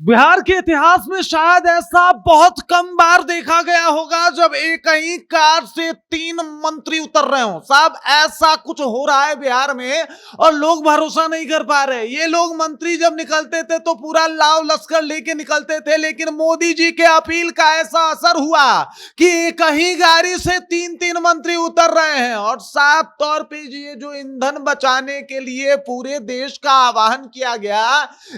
बिहार के इतिहास में शायद ऐसा बहुत कम बार देखा गया होगा जब एक ही कार से 3 मंत्री उतर रहे हो। साहब ऐसा कुछ हो रहा है बिहार में और लोग भरोसा नहीं कर पा रहे। ये लोग मंत्री जब निकलते थे तो पूरा लाव लश्कर लेके निकलते थे, लेकिन मोदी जी के अपील का ऐसा असर हुआ कि एक ही गाड़ी से 3-3 मंत्री उतर रहे हैं। और साफ तौर पे ये जो ईंधन बचाने के लिए पूरे देश का आह्वान किया गया,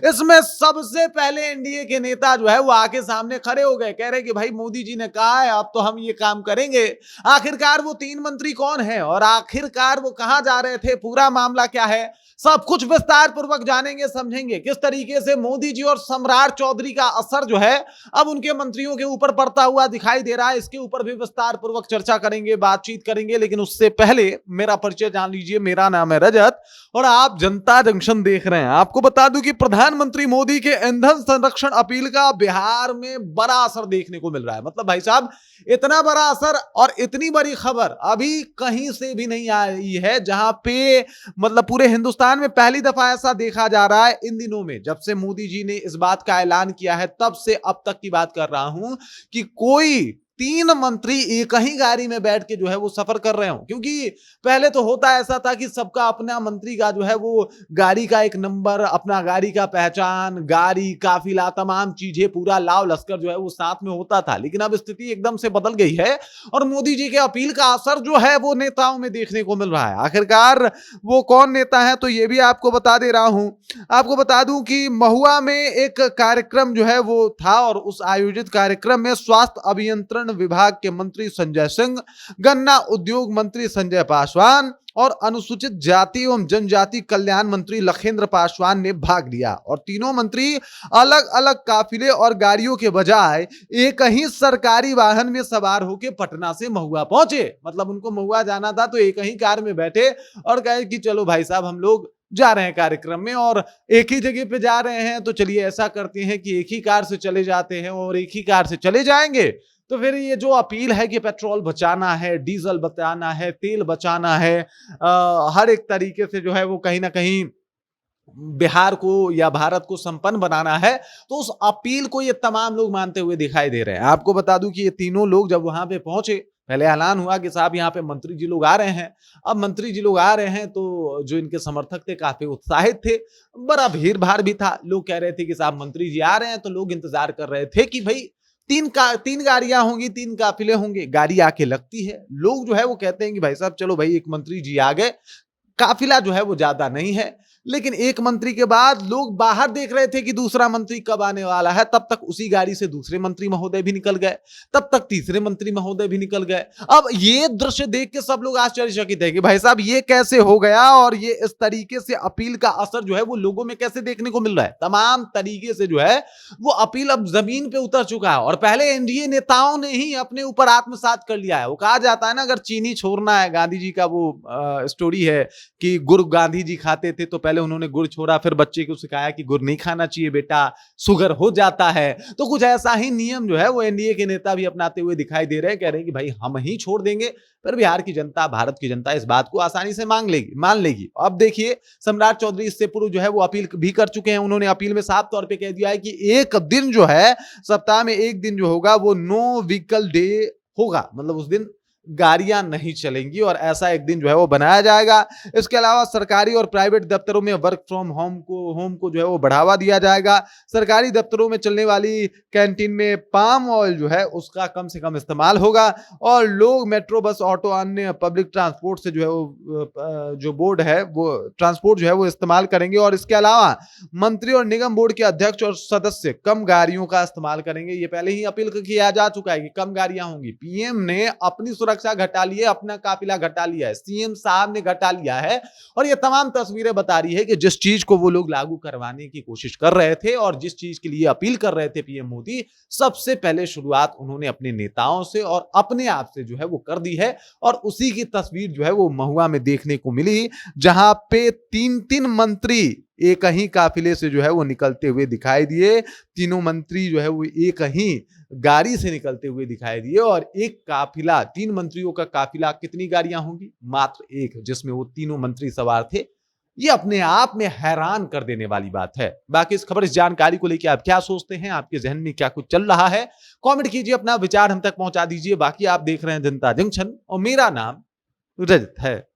इसमें सबसे पहले एनडीए के नेता जो है वो आके सामने खड़े हो गए, कह रहे कि भाई मोदी जी ने कहा है अब तो हम ये काम करेंगे। आखिरकार वो 3 मंत्री कौन है और आखिरकार वो कहां जा रहे थे, पूरा मामला क्या है, सब कुछ विस्तार पूर्वक जानेंगे, समझेंगे किस तरीके से मोदी जी और सम्राट चौधरी का असर जो है अब उनके मंत्रियों के ऊपर पड़ता हुआ दिखाई दे रहा है। इसके ऊपर भी विस्तार पूर्वक चर्चा करेंगे, बातचीत करेंगे। लेकिन उससे पहले मेरा परिचय जान लीजिए। मेरा नाम है रजत और आप जनता जंक्शन देख रहे हैं। आपको बता दूं कि प्रधानमंत्री मोदी के ईंधन संरक्षण अपील का बिहार में बड़ा असर देखने को मिल रहा है। मतलब भाई साहब, इतना बड़ा असर और इतनी बड़ी खबर अभी कहीं से भी नहीं आई है, जहां पे मतलब पूरे हिंदुस्तान में पहली दफा ऐसा देखा जा रहा है इन दिनों में। जब से मोदी जी ने इस बात का ऐलान किया है तब से अब तक की बात कर रहा हूं कि कोई 3 मंत्री एक ही गाड़ी में बैठ के जो है वो सफर कर रहे हो। क्योंकि पहले तो होता ऐसा था कि सबका अपना मंत्री का जो है वो गाड़ी का एक नंबर, अपना गाड़ी का पहचान, गाड़ी, काफिला, तमाम चीजें, पूरा लाव लश्कर जो है वो साथ में होता था। लेकिन अब स्थिति एकदम से बदल गई है और मोदी जी के अपील का असर जो है वो नेताओं में देखने को मिल रहा है। आखिरकार वो कौन नेता है तो ये भी आपको बता दे रहा हूं। आपको बता दूं कि महुआ में एक कार्यक्रम जो है वो था और उस आयोजित कार्यक्रम में स्वास्थ्य अभियंत्रण विभाग के मंत्री संजय सिंह, गन्ना उद्योग मंत्री संजय पासवान और अनुसूचित जाति एवं जनजाति कल्याण मंत्री लखेंद्र पासवान ने भाग लिया। और तीनों मंत्री अलग अलग काफिले और गाड़ियों के बजाय एक ही सरकारी वाहन में सवार होकर पटना से महुआ पहुंचे। मतलब उनको महुआ जाना था तो एक ही कार में बैठे और कहे कि चलो भाई साहब हम लोग जा रहे हैं कार्यक्रम में और एक ही जगह पे जा रहे हैं, तो चलिए ऐसा करते हैं कि एक ही कार से चले जाते हैं और एक ही कार से चले जाएंगे। तो फिर ये जो अपील है कि पेट्रोल बचाना है, डीजल बचाना है, तेल बचाना है, हर एक तरीके से जो है वो कहीं ना कहीं बिहार को या भारत को संपन्न बनाना है, तो उस अपील को ये तमाम लोग मानते हुए दिखाई दे रहे हैं। आपको बता दूं कि ये तीनों लोग जब वहां पे पहुंचे, पहले ऐलान हुआ कि साहब यहाँ पे मंत्री जी लोग आ रहे हैं। अब मंत्री जी लोग आ रहे हैं तो जो इनके समर्थक थे काफी उत्साहित थे, बड़ा भीड़ भाड़ भी था। लोग कह रहे थे कि साहब मंत्री जी आ रहे हैं, तो लोग इंतजार कर रहे थे कि भाई 3 गाड़ियां होंगी, 3 काफिले होंगे, गाड़ी आके लगती है। लोग जो है वो कहते हैं कि भाई साहब चलो भाई एक मंत्री जी आ गए, काफिला जो है वो ज्यादा नहीं है। लेकिन एक मंत्री के बाद लोग बाहर देख रहे थे कि दूसरा मंत्री कब आने वाला है। तब तक उसी गाड़ी से दूसरे मंत्री महोदय भी निकल गए, तब तक तीसरे मंत्री महोदय भी निकल गए। अब ये दृश्य देख के सब लोग आश्चर्यचकित है कि भाई साहब ये कैसे हो गया और ये इस तरीके से अपील का असर जो है वो लोगों में कैसे देखने को मिल रहा है। तमाम तरीके से जो है वो अपील अब जमीन पे उतर चुका है और पहले एनडीए नेताओं ने ही अपने ऊपर आत्मसात कर लिया है। वो कहा जाता है ना, अगर चीनी छोड़ना है, गांधी जी का वो स्टोरी है कि गुड़ गांधी जी खाते थे तो पहले उन्होंने गुड़ छोड़ा, फिर बच्चे को सिखाया कि गुड़ नहीं खाना चाहिए बेटा, शुगर हो जाता है। तो कुछ ऐसा ही नियम जो है वो एनडीए के नेता भी अपनाते हुए दिखाई दे रहे हैं। कह रहे हैं कि भाई हम ही छोड़ देंगे, पर बिहार की जनता, भारत की जनता इस बात को आसानी से मान लेगी। अब देखिए, सम्राट चौधरी इससे पूर्व जो है वो अपील भी कर चुके हैं। उन्होंने अपील में साफ तौर पर कह दिया है कि एक दिन जो है, सप्ताह में एक दिन जो होगा वो नो व्हीकल डे होगा। मतलब उस दिन गाड़ियां नहीं चलेंगी और ऐसा एक दिन जो है वो बनाया जाएगा। इसके अलावा सरकारी और प्राइवेट दफ्तरों में वर्क फ्रॉम होम को जो है वो बढ़ावा दिया जाएगा। सरकारी दफ्तरों में चलने वाली कैंटीन में पाम ऑयल जो है उसका कम से कम इस्तेमाल होगा और लोग मेट्रो, बस, ऑटो, अन्य पब्लिक ट्रांसपोर्ट से जो है वो जो बोर्ड है वो ट्रांसपोर्ट जो है वो इस्तेमाल करेंगे। और इसके अलावा मंत्री और निगम बोर्ड के अध्यक्ष और सदस्य कम गाड़ियों का इस्तेमाल करेंगे। ये पहले ही अपील किया जा चुका है कि कम गाड़ियां होंगी। पीएम ने अपनी सुरक्षा घटा ली है, अपना काफिला घटा लिया है, सीएम साहब ने घटा लिया है और ये तमाम तस्वीरें बता रही है कि जिस चीज को वो लोग लागू करवाने की कोशिश कर रहे थे और जिस चीज के लिए अपील कर रहे थे पीएम मोदी, सबसे पहले शुरुआत उन्होंने अपने नेताओं से और अपने आप से जो है वो कर दी है। और उसी की तस्वीर जो है वो महुआ में देखने को मिली, जहां पे 3-3 मंत्री एक ही काफिले से जो है वो निकलते हुए दिखाई दिए। तीनों मंत्री जो है वो एक ही गाड़ी से निकलते हुए दिखाई दिए और एक काफिला, 3 मंत्रियों का काफिला, कितनी गाड़ियां होंगी? मात्र एक, जिसमें वो तीनों मंत्री सवार थे। ये अपने आप में हैरान कर देने वाली बात है। बाकी इस खबर, इस जानकारी को लेकर आप क्या सोचते हैं? आपके जहन में क्या कुछ चल रहा है? कमेंट कीजिए, अपना विचार हम तक पहुंचा दीजिए। बाकी आप देख रहे हैं जनता जंक्शन और मेरा नाम रजत है।